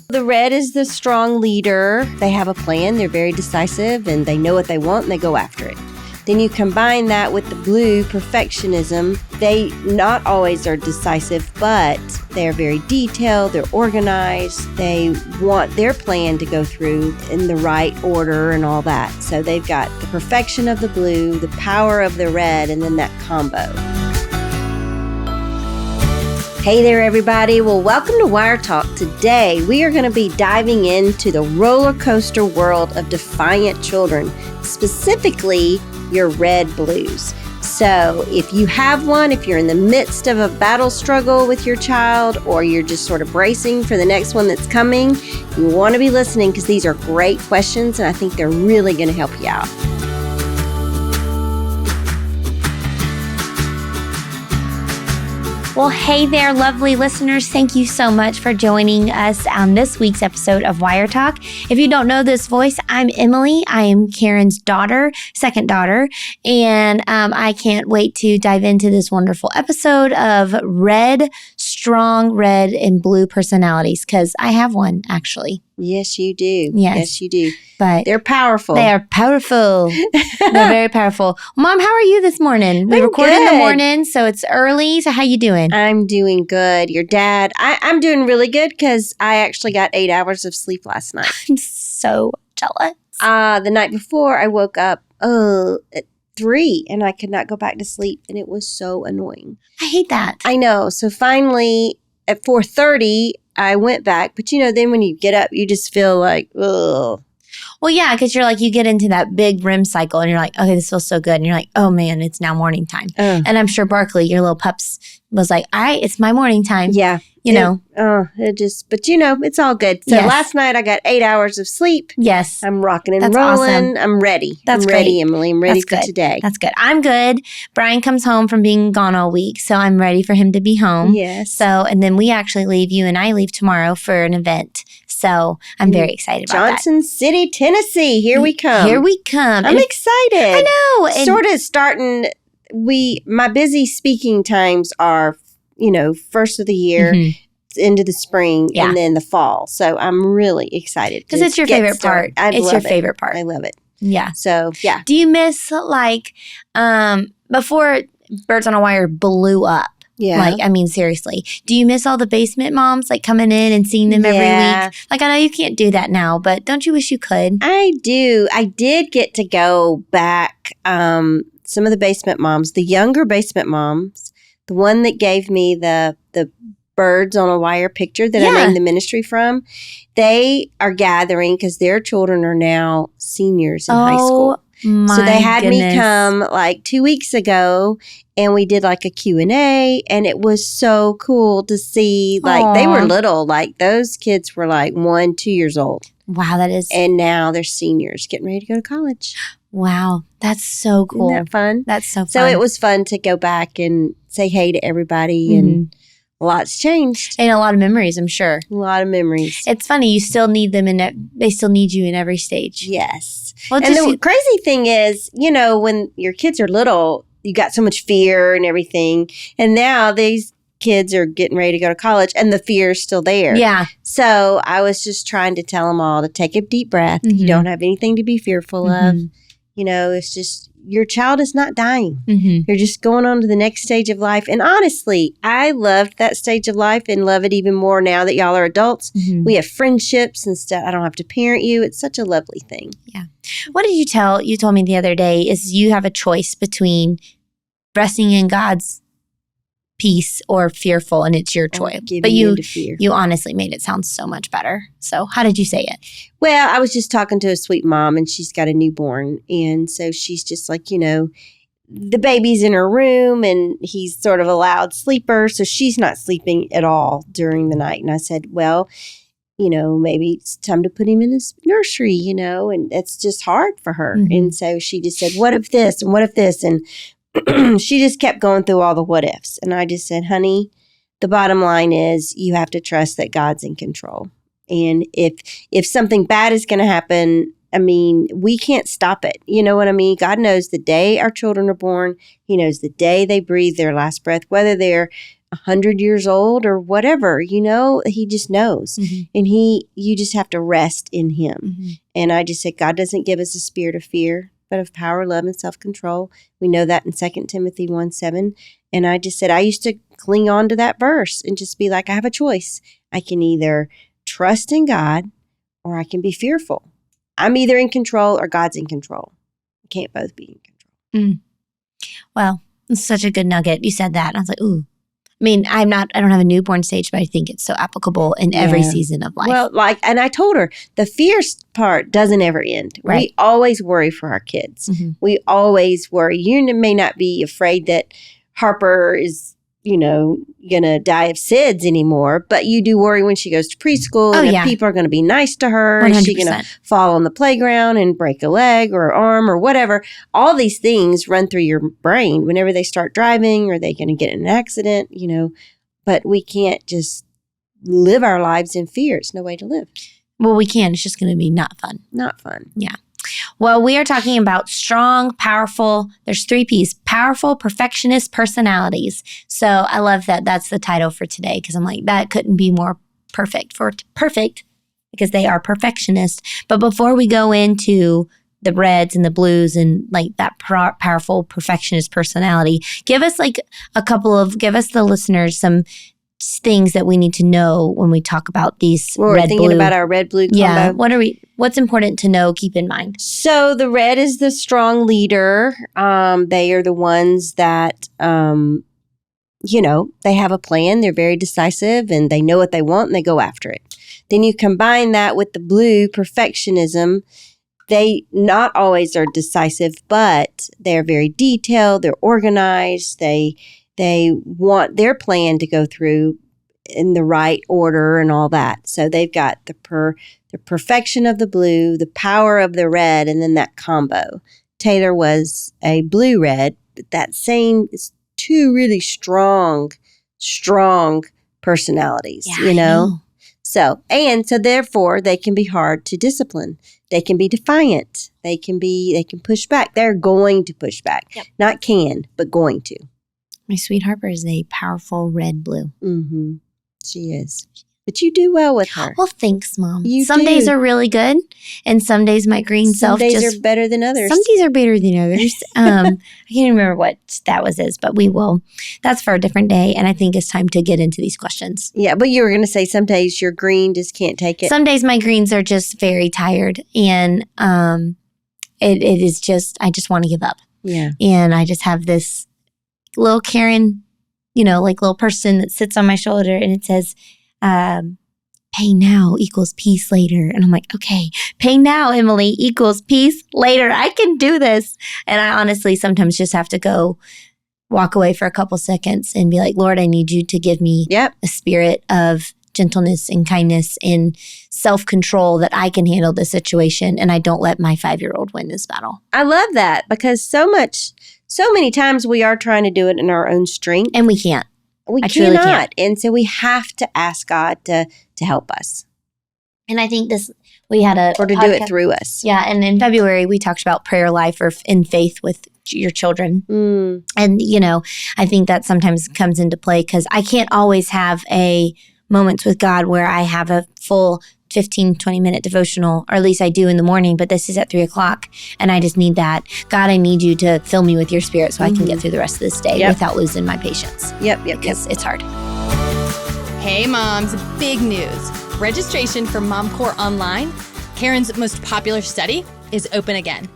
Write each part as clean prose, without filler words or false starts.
The red is the strong leader. They have a plan. They're very decisive and they know what they want and they go after it. Then you combine that with the blue, perfectionism. They not always are decisive, but they're very detailed, they're organized, they want their plan to go through in the right order and all that. So they've got the perfection of the blue, the power of the red, and then that combo. Hey there, everybody. Well, welcome to Wire Talk. Today, we are going to be diving into the roller coaster world of defiant children, specifically your red blues. So if you have one, if you're in the midst of a battle struggle with your child, or you're just sort of bracing for the next one that's coming, you want to be listening because these are great questions and I think they're really going to help you out. Well, hey there, lovely listeners. Thank you so much for joining us on this week's episode of Wire Talk. If you don't know this voice, I'm Emily. I am Karen's daughter, second daughter, and I can't wait to dive into this wonderful episode of strong red and blue personalities, because I have one, actually. Yes, you do. Yes, you do. But they're powerful. They are powerful. They're very powerful. Mom, how are you this morning? We record in the morning, so it's early. So how you doing? I'm doing good. Your dad, I'm doing really good because I actually got 8 hours of sleep last night. I'm so jealous. The night before, I woke up at 3 and I could not go back to sleep, and it was so annoying. I hate that. I know. So finally, at 4:30, I went back. But, then when you get up, you just feel like, ugh. Well, yeah, because you're like, you get into that big REM cycle and you're like, okay, this feels so good. And you're like, oh man, it's now morning time. And I'm sure Barkley, your little pups, was like, all right, it's my morning time. Yeah. But it's all good. So last night I got 8 hours of sleep. Yes. I'm rocking and That's rolling. Awesome. I'm ready. That's I'm great. ready, Emily. I'm ready for good. today. That's good. I'm good. Brian comes home from being gone all week, so I'm ready for him to be home. Yes. So, and then we actually leave, you and I leave tomorrow for an event. So I'm very excited about Johnson City, Tennessee. Here we come. Here we come. I'm excited. I know. And sort of starting, my busy speaking times are, first of the year, into the spring, and then the fall. So I'm really excited. Because it's your favorite part. It's your favorite part. I love it. Yeah. So, yeah. Do you miss, before Birds on a Wire blew up? Yeah. Seriously. Do you miss all the basement moms, coming in and seeing them every week? I know you can't do that now, but don't you wish you could? I do. I did get to go back. Some of the basement moms, the younger basement moms, the one that gave me the Birds on a Wire picture that I named the ministry from, they are gathering because their children are now seniors in high school. So they had me come 2 weeks ago, and we did a Q&A, and it was so cool to see, they were little, those kids were 1, 2 years old. Wow, that is. And now they're seniors getting ready to go to college. Wow, that's so cool. Isn't that fun? That's so fun. So it was fun to go back and say hey to everybody, and a lot's changed. And a lot of memories, I'm sure. A lot of memories. It's funny, you still need them, they still need you in every stage. Yes. Well, and the crazy thing is, when your kids are little, you got so much fear and everything. And now these kids are getting ready to go to college, and the fear is still there. Yeah. So I was just trying to tell them all to take a deep breath. You don't have anything to be fearful of. It's just, your child is not dying. They're just going on to the next stage of life. And honestly, I loved that stage of life and love it even more now that y'all are adults. We have friendships and stuff. I don't have to parent you. It's such a lovely thing. Yeah. What did you told me the other day is you have a choice between resting in God's peace or fearful, and it's your choice. But you honestly made it sound so much better. So how did you say it? Well, I was just talking to a sweet mom, and she's got a newborn. And so she's just the baby's in her room, and he's sort of a loud sleeper. So she's not sleeping at all during the night. And I said, well, maybe it's time to put him in his nursery, and it's just hard for her. And so she just said, what if this and what if this? And she just kept going through all the what ifs. And I just said, honey, the bottom line is you have to trust that God's in control. And if something bad is going to happen, we can't stop it. You know what I mean? God knows the day our children are born. He knows the day they breathe their last breath, whether they're 100 years old or whatever, he just knows. And you just have to rest in him. And I just said, God doesn't give us a spirit of fear, but of power, love, and self-control. We know that in 2 Timothy 1:7. And I just said, I used to cling on to that verse and just be like, I have a choice. I can either trust in God or I can be fearful. I'm either in control or God's in control. I can't both be in control. Well, it's such a good nugget. You said that. And I was like, ooh. I mean, I don't have a newborn stage, but I think it's so applicable in every season of life. Well, and I told her, the fear part doesn't ever end. Right. We always worry for our kids. We always worry. You may not be afraid that Harper is, going to die of SIDS anymore, but you do worry when she goes to preschool and if people are going to be nice to her. 100%. Is she going to fall on the playground and break a leg or arm or whatever? All these things run through your brain whenever they start driving. Are they going to get in an accident? But we can't just live our lives in fear. It's no way to live. Well, we can. It's just going to be not fun. Not fun. Yeah. Well, we are talking about strong, powerful, there's 3 P's, powerful, perfectionist personalities. So I love that that's the title for today because I'm like, that couldn't be more perfect because they are perfectionists. But before we go into the reds and the blues and like that powerful perfectionist personality, give us the listeners some things that we need to know when we talk about these we're thinking about our red-blue combo. Yeah. What's important to know, keep in mind? So the red is the strong leader. They are the ones that, they have a plan. They're very decisive and they know what they want and they go after it. Then you combine that with the blue perfectionism. They not always are decisive, but they're very detailed. They're organized. They want their plan to go through in the right order and all that. So they've got the perfection of the blue, the power of the red, and then that combo. Taylor was a blue-red, but that same is 2 really strong personalities, I know. So therefore they can be hard to discipline. They can be defiant. They can push back. They're going to push back. Yep. Not can, but going to. My sweet Harper is a powerful red-blue. She is. But you do well with her. Well, thanks, Mom. You some do. days are really good, and some days my green self Some days are better than others. Some days are better than others. I can't remember what that is, but we will. That's for a different day, and I think it's time to get into these questions. Yeah, but you were going to say some days your green just can't take it. Some days my greens are just very tired, and it is just, I just want to give up. Yeah. And I just have this little Karen, little person that sits on my shoulder, and it says, pain now equals peace later. And I'm like, okay, pain now, Emily, equals peace later. I can do this. And I honestly sometimes just have to walk away for a couple seconds and be like, Lord, I need you to give me a spirit of gentleness and kindness and self-control that I can handle this situation and I don't let my 5-year-old win this battle. I love that because so many times we are trying to do it in our own strength. And we can't. We cannot. And so we have to ask God to help us. And I think we had or to do it through us. Yeah. And in February, we talked about prayer life or in faith with your children. And, I think that sometimes comes into play because I can't always have a moments with God where I have a full 15, 20-minute devotional, or at least I do in the morning, but this is at 3:00 and I just need that. God, I need you to fill me with your spirit so I can get through the rest of this day without losing my patience. Because it's hard. Hey moms, big news. Registration for Mom Corps Online, Karen's most popular study, is open again.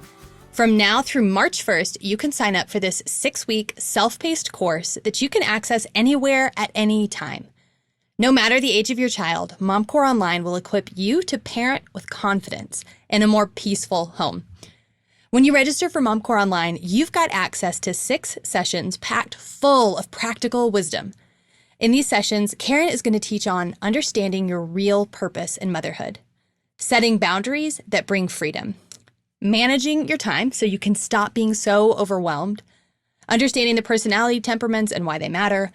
From now through March 1st, you can sign up for this 6-week self-paced course that you can access anywhere at any time. No matter the age of your child, Mom Corps Online will equip you to parent with confidence in a more peaceful home. When you register for Mom Corps Online, you've got access to 6 sessions packed full of practical wisdom. In these sessions, Karen is going to teach on understanding your real purpose in motherhood, setting boundaries that bring freedom, managing your time so you can stop being so overwhelmed, understanding the personality temperaments and why they matter,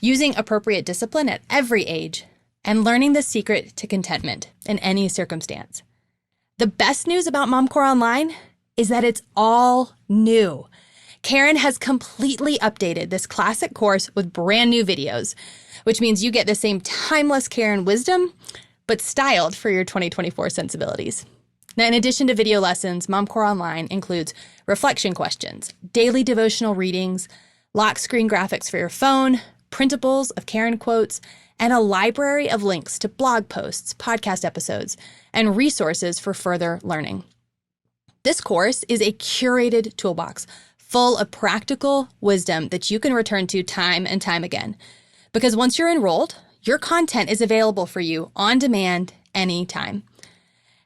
using appropriate discipline at every age, and learning the secret to contentment in any circumstance. The best news about Mom Corps Online is that it's all new. Karen has completely updated this classic course with brand new videos, which means you get the same timeless Karen wisdom, but styled for your 2024 sensibilities. Now, in addition to video lessons, Mom Core Online includes reflection questions, daily devotional readings, lock screen graphics for your phone, printables of Karen quotes, and a library of links to blog posts, podcast episodes, and resources for further learning. This course is a curated toolbox full of practical wisdom that you can return to time and time again. Because once you're enrolled, your content is available for you on demand anytime.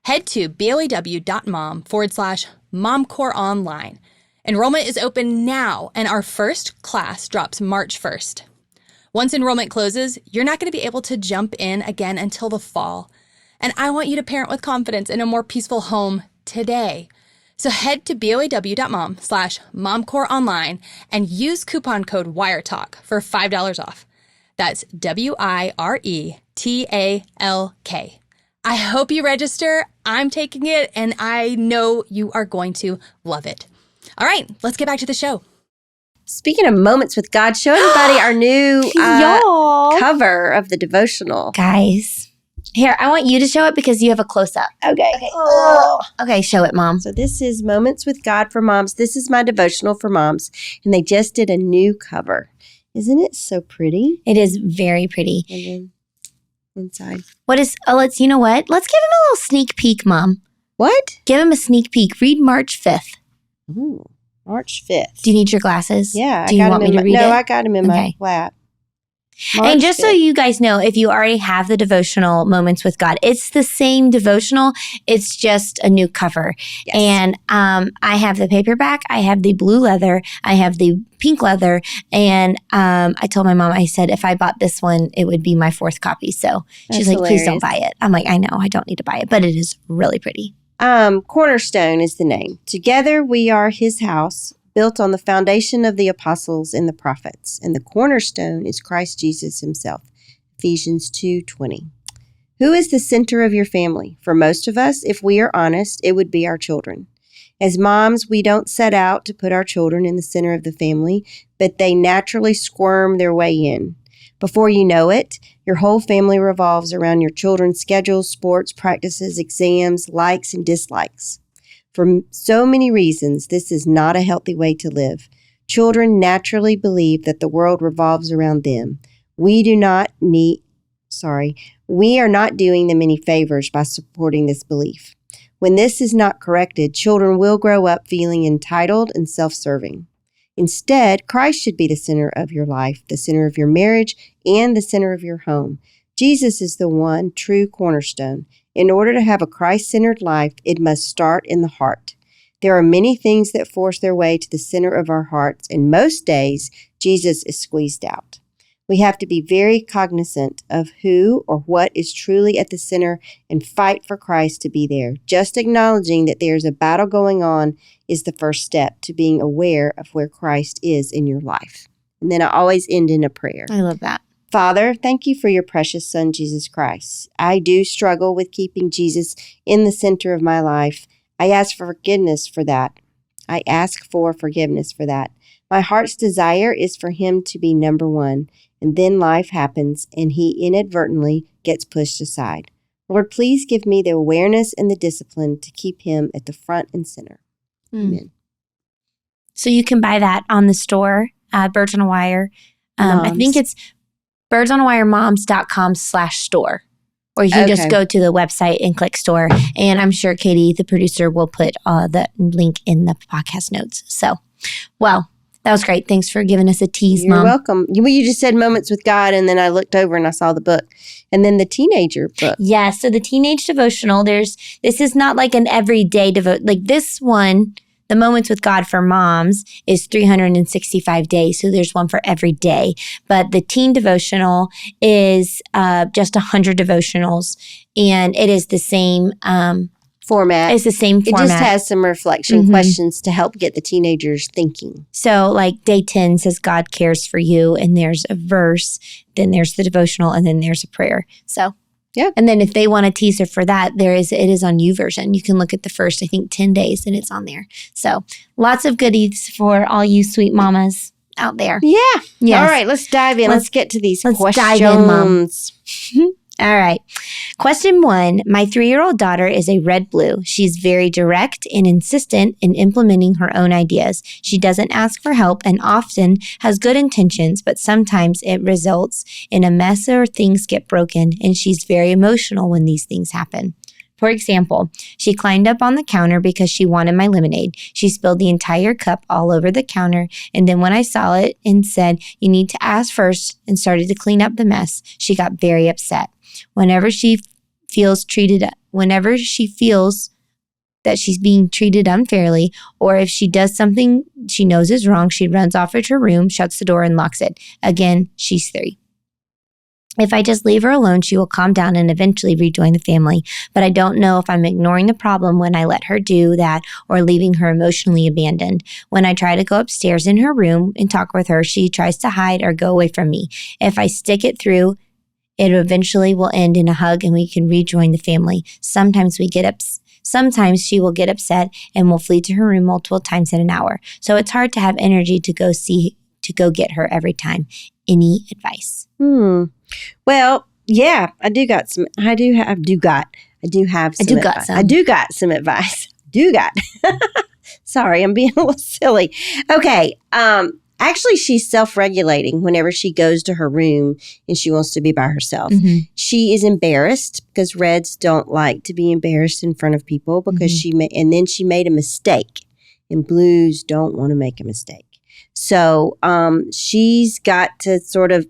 Head to boew.mom/momcoreonline. Enrollment is open now, and our first class drops March 1st. Once enrollment closes, you're not going to be able to jump in again until the fall. And I want you to parent with confidence in a more peaceful home today. So head to boew.mom/momcoreonline and use coupon code WIRETALK for $5 off. That's WIRETALK. I hope you register. I'm taking it, and I know you are going to love it. All right, let's get back to the show. Speaking of moments with God, show everybody our new cover of the devotional. Guys, here, I want you to show it because you have a close-up. Okay. Okay, show it, Mom. So this is Moments with God for Moms. This is my devotional for moms, and they just did a new cover. Isn't it so pretty? It is very pretty. And then inside. You know what? Let's give him a little sneak peek, Mom. What? Give him a sneak peek. Read March 5th. Ooh, March 5th. Do you need your glasses? Yeah. Do you want me to read it? No, I got them in my lap. And just so you guys know, if you already have the devotional Moments with God, it's the same devotional. It's just a new cover. Yes. And I have the paperback. I have the blue leather. I have the pink leather. And I told my mom, I said, if I bought this one, it would be my 4th copy. So she's like, hilarious. Please don't buy it. I'm like, I know, I don't need to buy it, but it is really pretty. Cornerstone is the name. Together we are his house, built on the foundation of the apostles and the prophets, and the cornerstone is Christ Jesus himself. Ephesians 2:20. Who is the center of your family? For most of us, if we are honest, it would be our children. As moms, we don't set out to put our children in the center of the family, but they naturally squirm their way in. Before you know it, your whole family revolves around your children's schedules, sports, practices, exams, likes, and dislikes. For so many reasons, this is not a healthy way to live. Children naturally believe that the world revolves around them. We are not doing them any favors by supporting this belief. When this is not corrected, children will grow up feeling entitled and self-serving. Instead, Christ should be the center of your life, the center of your marriage, and the center of your home. Jesus is the one true cornerstone. In order to have a Christ-centered life, it must start in the heart. There are many things that force their way to the center of our hearts, and most days, Jesus is squeezed out. We have to be very cognizant of who or what is truly at the center and fight for Christ to be there. Just acknowledging that there's a battle going on is the first step to being aware of where Christ is in your life. And then I always end in a prayer. I love that. Father, thank you for your precious Son, Jesus Christ. I do struggle with keeping Jesus in the center of my life. I ask for forgiveness for that. My heart's desire is for him to be number one, and then life happens and he inadvertently gets pushed aside. Lord, please give me the awareness and the discipline to keep him at the front and center. Amen. So you can buy that on the store, Birds on a Wire. I think it's birdsonawire.moms.com/store. Or you can just go to the website and click store. And I'm sure Katie, the producer, will put the link in the podcast notes. So, well, that was great. Thanks for giving us a tease, Mom. You're welcome. You just said Moments with God, and then I looked over and I saw the book. And then the teenager book. Yeah, so the teenage devotional, this is not like an everyday like this one. The Moments with God for Moms is 365 days. So there's one for every day. But the teen devotional is just 100 devotionals. And it is the same format. It's the same format. It just has some reflection questions to help get the teenagers thinking. So like day 10 says God cares for you. And there's a verse. Then there's the devotional. And then there's a prayer. So Yeah. And then if they want a teaser for that, it is on YouVersion. You can look at the first, I think, 10 days and it's on there. So lots of goodies for all you sweet mamas out there. Yeah. Yes. All right, let's dive in. Let's get to these questions. Dive in, Mom. All right. Question 1. My 3-year-old daughter is a red-blue. She's very direct and insistent in implementing her own ideas. She doesn't ask for help and often has good intentions, but sometimes it results in a mess or things get broken, and she's very emotional when these things happen. For example, she climbed up on the counter because she wanted my lemonade. She spilled the entire cup all over the counter, and then when I saw it and said, "You need to ask first," and started to clean up the mess, she got very upset. Whenever she feels that she's being treated unfairly, or if she does something she knows is wrong, she runs off to her room, shuts the door, and locks it. Again, she's 3. If I just leave her alone, she will calm down and eventually rejoin the family. But I don't know if I'm ignoring the problem when I let her do that or leaving her emotionally abandoned. When I try to go upstairs in her room and talk with her, she tries to hide or go away from me. If I stick it through, it eventually will end in a hug and we can rejoin the family. Sometimes she will get upset and will flee to her room multiple times in an hour. So it's hard to have energy to go get her every time. Any advice? Well, yeah, I do got some advice. Sorry, I'm being a little silly. Okay. Actually, she's self-regulating whenever she goes to her room and she wants to be by herself. Mm-hmm. She is embarrassed because reds don't like to be embarrassed in front of people because she made a mistake, and blues don't want to make a mistake. So she's got to sort of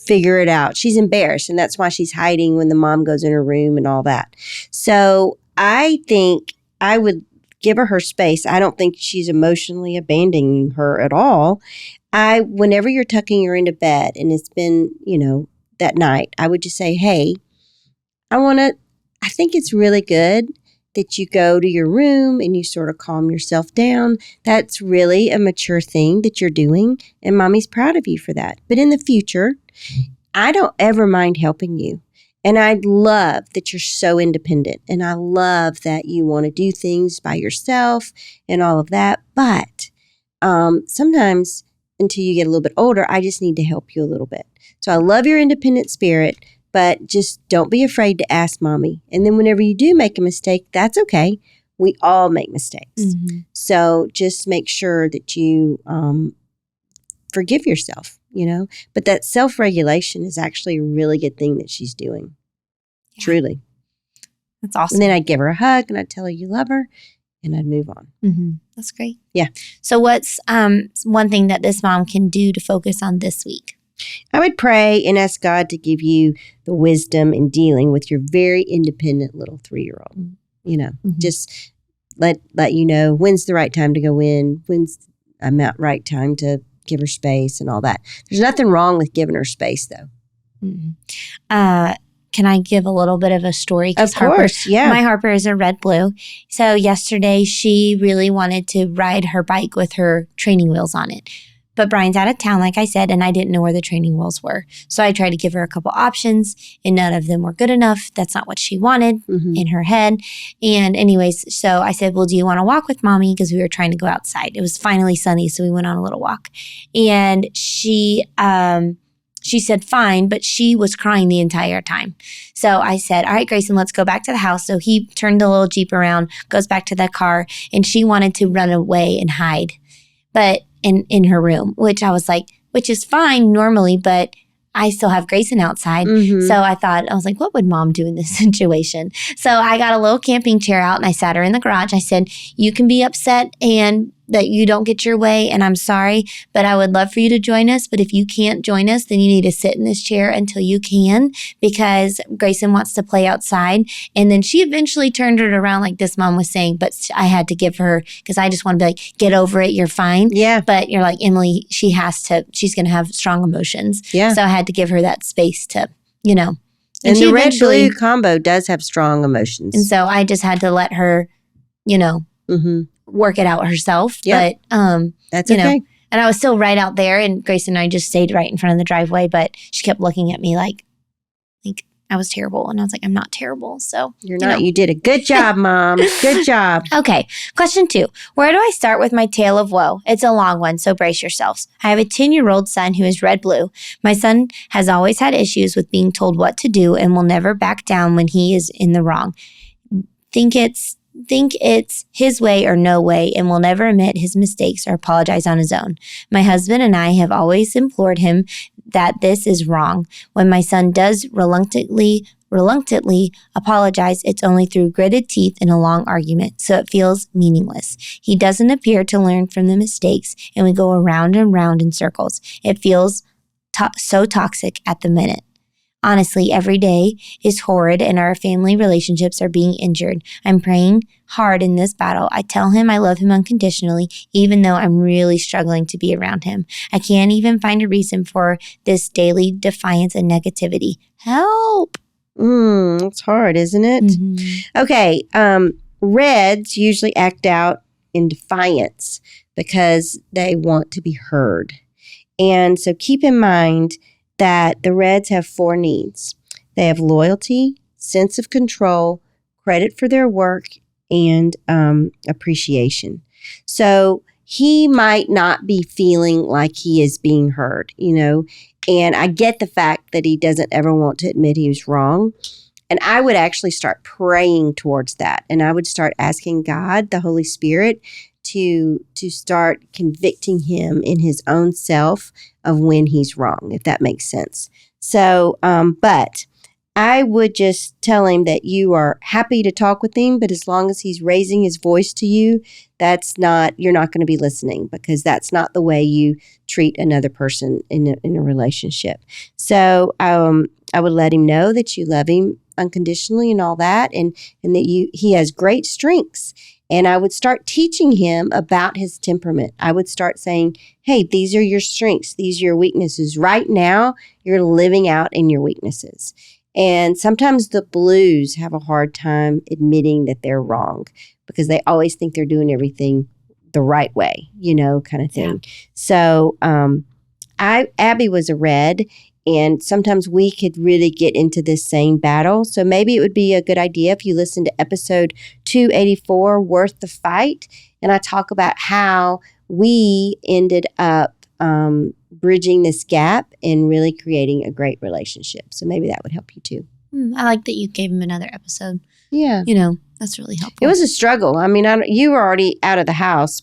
figure it out. She's embarrassed, and that's why she's hiding when the mom goes in her room and all that. So I think I would give her space. I don't think she's emotionally abandoning her at all. Whenever you're tucking her into bed and it's been, that night, I would just say, hey, I think it's really good that you go to your room and you sort of calm yourself down. That's really a mature thing that you're doing, and mommy's proud of you for that. But in the future, I don't ever mind helping you. And I love that you're so independent, and I love that you want to do things by yourself and all of that. But sometimes until you get a little bit older, I just need to help you a little bit. So I love your independent spirit, but just don't be afraid to ask mommy. And then whenever you do make a mistake, that's okay. We all make mistakes. Mm-hmm. So just make sure that you forgive yourself. But that self-regulation is actually a really good thing that she's doing. Yeah. Truly. That's awesome. And then I'd give her a hug and I'd tell her you love her and I'd move on. Mm-hmm. That's great. Yeah. So what's one thing that this mom can do to focus on this week? I would pray and ask God to give you the wisdom in dealing with your very independent little 3-year-old. Just let you know when's the right time to go in, when's the right time to give her space and all that. There's nothing wrong with giving her space, though. Mm-hmm. Can I give a little bit of a story? Of course, yeah. My Harper is a red-blue. So yesterday, she really wanted to ride her bike with her training wheels on it. But Brian's out of town, like I said, and I didn't know where the training wheels were. So I tried to give her a couple options, and none of them were good enough. That's not what she wanted in her head. And anyways, so I said, well, do you want to walk with mommy? Because we were trying to go outside. It was finally sunny, so we went on a little walk. And she said, fine, but she was crying the entire time. So I said, all right, Grayson, let's go back to the house. So he turned the little Jeep around, goes back to the car, and she wanted to run away and hide. But in her room, which I was like, which is fine normally, but I still have Grayson outside. Mm-hmm. So I was like, what would mom do in this situation? So I got a little camping chair out and I sat her in the garage. I said, you can be upset and that you don't get your way, and I'm sorry, but I would love for you to join us. But if you can't join us, then you need to sit in this chair until you can, because Grayson wants to play outside. And then she eventually turned it around like this mom was saying, but I had to give her, because I just want to be like, get over it, you're fine. Yeah. But you're like, Emily, she's going to have strong emotions. Yeah. So I had to give her that space to, And the red-blue combo does have strong emotions. And so I just had to let her, work it out herself. Yep. But that's okay. And I was still right out there, and Grace and I just stayed right in front of the driveway, but she kept looking at me like I was terrible. And I was like, I'm not terrible. So You're not. You did a good job, Mom. Good job. Okay. Question 2. Where do I start with my tale of woe? It's a long one, so brace yourselves. I have a 10-year-old son who is red-blue. My son has always had issues with being told what to do and will never back down when he is in the wrong. Think it's his way or no way and will never admit his mistakes or apologize on his own. My husband and I have always implored him that this is wrong. When my son does reluctantly apologize, it's only through gritted teeth in a long argument, so it feels meaningless. He doesn't appear to learn from the mistakes, and we go around and round in circles. It feels so toxic at the minute. Honestly, every day is horrid and our family relationships are being injured. I'm praying hard in this battle. I tell him I love him unconditionally, even though I'm really struggling to be around him. I can't even find a reason for this daily defiance and negativity. Help! It's hard, isn't it? Mm-hmm. Okay. Reds usually act out in defiance because they want to be heard. And so keep in mind that the Reds have 4 needs. They have loyalty, sense of control, credit for their work, and appreciation. So he might not be feeling like he is being heard, and I get the fact that he doesn't ever want to admit he was wrong. And I would actually start praying towards that. And I would start asking God, the Holy Spirit, to start convicting him in his own self of when he's wrong, if that makes sense. So, but I would just tell him that you are happy to talk with him, but as long as he's raising his voice to you, you're not going to be listening, because that's not the way you treat another person in a relationship. So, I would let him know that you love him unconditionally and all that, and that he has great strengths. And I would start teaching him about his temperament. I would start saying, hey, these are your strengths. These are your weaknesses. Right now, you're living out in your weaknesses. And sometimes the blues have a hard time admitting that they're wrong because they always think they're doing everything the right way, kind of thing. Yeah. So Abby was a red, and sometimes we could really get into this same battle. So maybe it would be a good idea if you listen to episode 284, Worth the Fight. And I talk about how we ended up bridging this gap and really creating a great relationship. So maybe that would help you too. I like that you gave him another episode. Yeah. That's really helpful. It was a struggle. I mean, you were already out of the house,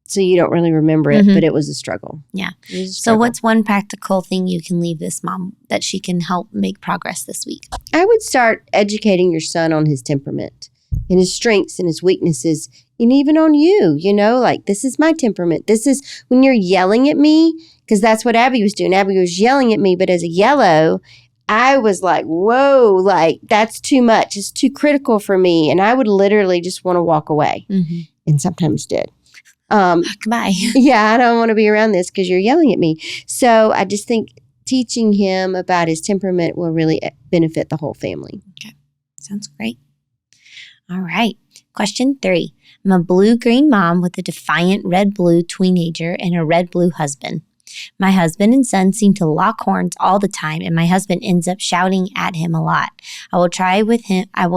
so you don't really remember it, but it was a struggle. Yeah. So what's one practical thing you can leave this mom that she can help make progress this week? I would start educating your son on his temperament and his strengths and his weaknesses, and even on you, like, this is my temperament. This is when you're yelling at me, because that's what Abby was doing. Abby was yelling at me, but as a yellow, I was like, whoa, like, that's too much. It's too critical for me. And I would literally just want to walk away, and sometimes did. Goodbye. Yeah, I don't want to be around this because you're yelling at me. So I just think teaching him about his temperament will really benefit the whole family. Okay. Sounds great. All right. Question 3. I'm a blue-green mom with a defiant red-blue teenager and a red-blue husband. My husband and son seem to lock horns all the time, and my husband ends up shouting at him a lot. I will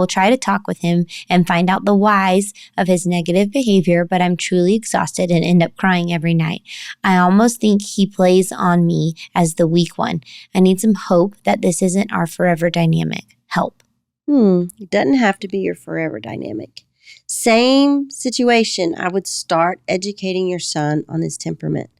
try to talk with him and find out the whys of his negative behavior, but I'm truly exhausted and end up crying every night. I almost think he plays on me as the weak one. I need some hope that this isn't our forever dynamic. Help. It doesn't have to be your forever dynamic. Same situation. I would start educating your son on his temperament,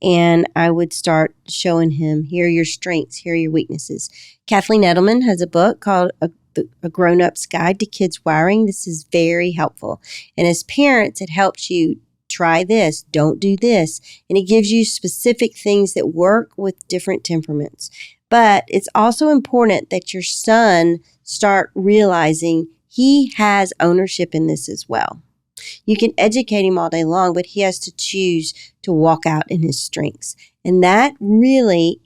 and I would start showing him, here are your strengths, here are your weaknesses. Kathleen Edelman has a book called A Grown-Up's Guide to Kids Wiring. This is very helpful. And as parents, it helps you try this, don't do this. And it gives you specific things that work with different temperaments. But it's also important that your son start realizing he has ownership in this as well. You can educate him all day long, but he has to choose to walk out in his strengths. And that really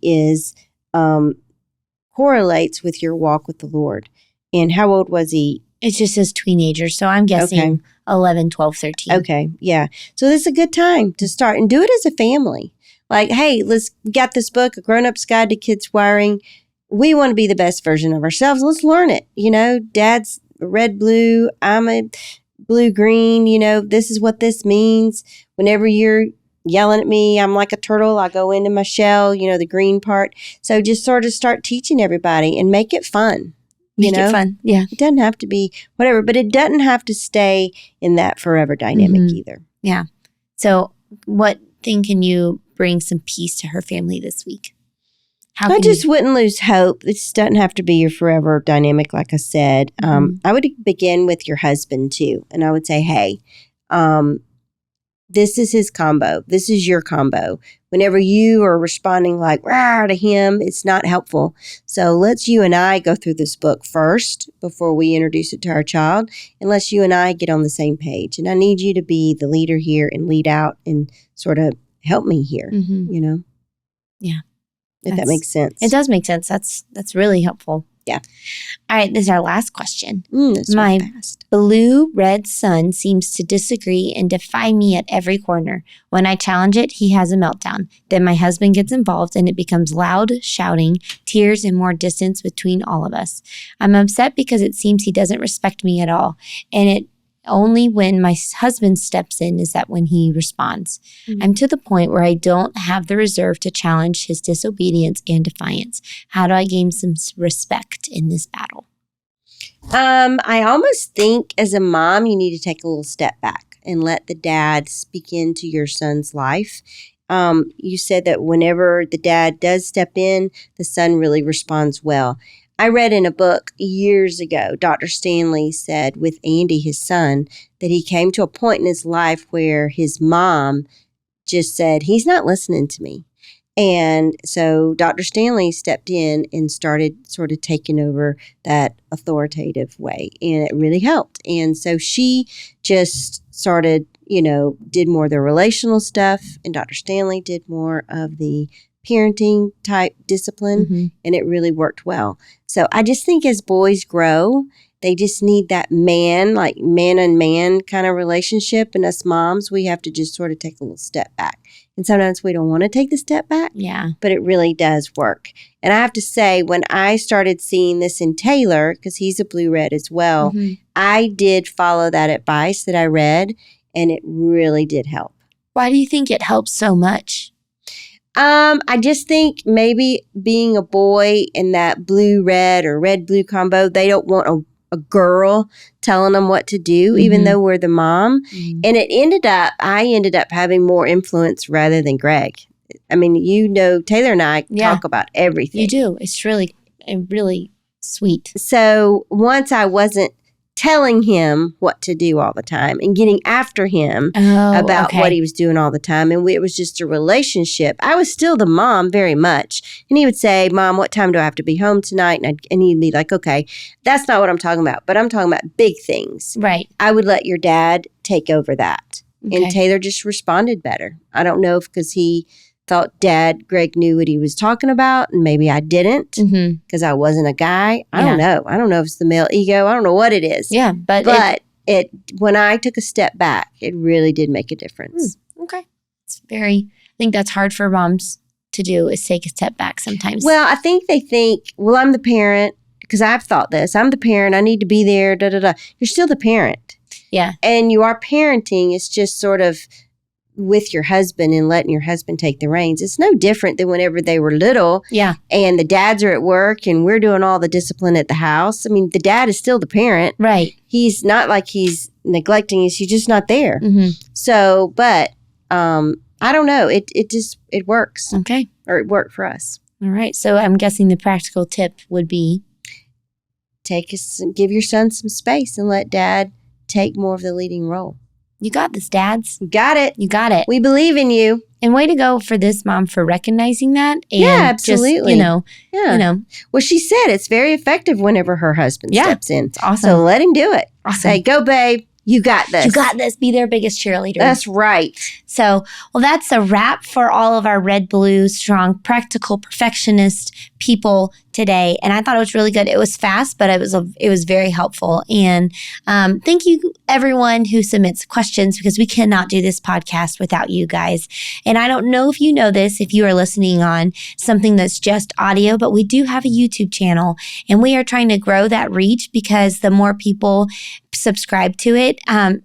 correlates with your walk with the Lord. And how old was he? It just says teenager, so I'm guessing 11, 12, 13. Okay, yeah. So this is a good time to start and do it as a family. Like, hey, we got this book, A Grown-Up's Guide to Kids Wiring. we want to be the best version of ourselves. Let's learn it. Dad's red, blue. I'm a blue, green. This is what this means. Whenever you're yelling at me, I'm like a turtle. I go into my shell, the green part. So just sort of start teaching everybody and make it fun. Make it fun. Yeah. It doesn't have to be whatever, but it doesn't have to stay in that forever dynamic either. Yeah. So what thing can you bring some peace to her family this week? I just wouldn't lose hope. This doesn't have to be your forever dynamic, like I said. I would begin with your husband, too. And I would say, hey, this is his combo. This is your combo. Whenever you are responding like, rah, to him, it's not helpful. So let's you and I go through this book first before we introduce it to our child. And let's you and I get on the same page. And I need you to be the leader here and lead out and sort of help me here, Yeah. If that makes sense. It does make sense. That's really helpful. Yeah. All right, this is our last question. That's My fast. blue-red son seems to disagree and defy me at every corner. When I challenge it, he has a meltdown. Then my husband gets involved and it becomes loud shouting, tears, and more distance between all of us. I'm upset because it seems he doesn't respect me at all. And it only when my husband steps in is that when he responds. I'm to the point where I don't have the reserve to challenge his disobedience and defiance. How do I gain some respect in this battle? I almost think as a mom, you need to take a little step back and let the dad speak into your son's life. You said that whenever the dad does step in, the son really responds well. I read in a book years ago, Dr. Stanley said with Andy, his son, that he came to a point in his life where his mom just said, he's not listening to me. And so Dr. Stanley stepped in and started sort of taking over that authoritative way. And it really helped. And so she just started, did more of the relational stuff. And Dr. Stanley did more of the parenting type discipline. And it really worked well. So I just think as boys grow, they just need that man and man kind of relationship. And us moms, we have to just sort of take a little step back. And sometimes we don't want to take the step back. Yeah. But it really does work. And I have to say, when I started seeing this in Taylor, because he's a blue-red as well, I did follow that advice that I read, and it really did help. Why do you think it helps so much? I just think maybe being a boy in that blue-red or red-blue combo, they don't want a girl telling them what to do, even though we're the mom. And I ended up having more influence rather than Greg. I mean, Taylor and I talk about everything. You do. It's really sweet. So once I wasn't telling him what to do all the time and getting after him about what he was doing all the time. And it was just a relationship. I was still the mom very much. And he would say, Mom, what time do I have to be home tonight? And he'd be like, okay, that's not what I'm talking about. But I'm talking about big things. Right. I would let your dad take over that. Okay. And Taylor just responded better. I don't know if because he thought Greg knew what he was talking about, and maybe I didn't because I wasn't a guy. I don't know. I don't know if it's the male ego. I don't know what it is. Yeah, but when I took a step back, it really did make a difference. Okay. I think that's hard for moms to do, is take a step back sometimes. Well, I think they think, well, I'm the parent, because I've thought this. I'm the parent. I need to be there, da-da-da. You're still the parent. Yeah. And you are parenting. It's just sort of with your husband and letting your husband take the reins. It's no different than whenever they were little. Yeah. And the dads are at work and we're doing all the discipline at the house. I mean, the dad is still the parent. Right. He's not like he's neglecting us. He's just not there. So, but I don't know. It works. Okay. Or it worked for us. All right. So I'm guessing the practical tip would be give your son some space and let dad take more of the leading role. You got this, dads. You got it. You got it. We believe in you. And way to go for this mom for recognizing that. And yeah, absolutely. Just, Well, she said it's very effective whenever her husband steps in. It's awesome. So let him do it. Awesome. Say, go, babe. You got this. You got this. Be their biggest cheerleader. That's right. So, well, that's a wrap for all of our red, blue, strong, practical, perfectionist people today. And I thought it was really good. It was fast, but it was very helpful. And thank you, everyone who submits questions, because we cannot do this podcast without you guys. And I don't know if you know this, if you are listening on something that's just audio, but we do have a YouTube channel, and we are trying to grow that reach, because the more people subscribe to it,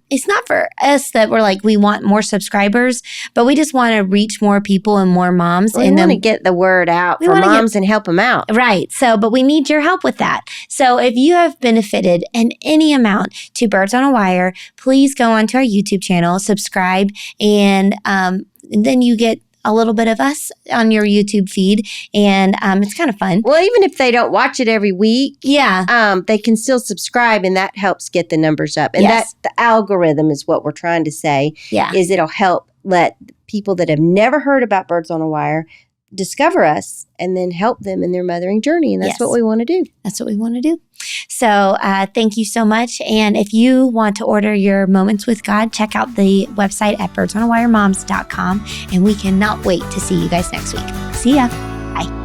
it's not for us that we're like, we want more subscribers, but we just want to reach more people and more moms. We want to get the word out for moms and help them out. Right. So, but we need your help with that. So if you have benefited in any amount to Birds on a Wire, please go onto our YouTube channel, subscribe, and then you get a little bit of us on your YouTube feed, and it's kind of fun. Well, even if they don't watch it every week, they can still subscribe, and that helps get the numbers up. And that's the algorithm is what we're trying to say. Is it'll help let people that have never heard about Birds on a Wire discover us, and then help them in their mothering journey. And that's what we want to do. That's what we want to do. So thank you so much. And if you want to order your Moments with God, check out the website at birdsonawiremoms.com. And we cannot wait to see you guys next week. See ya. Bye.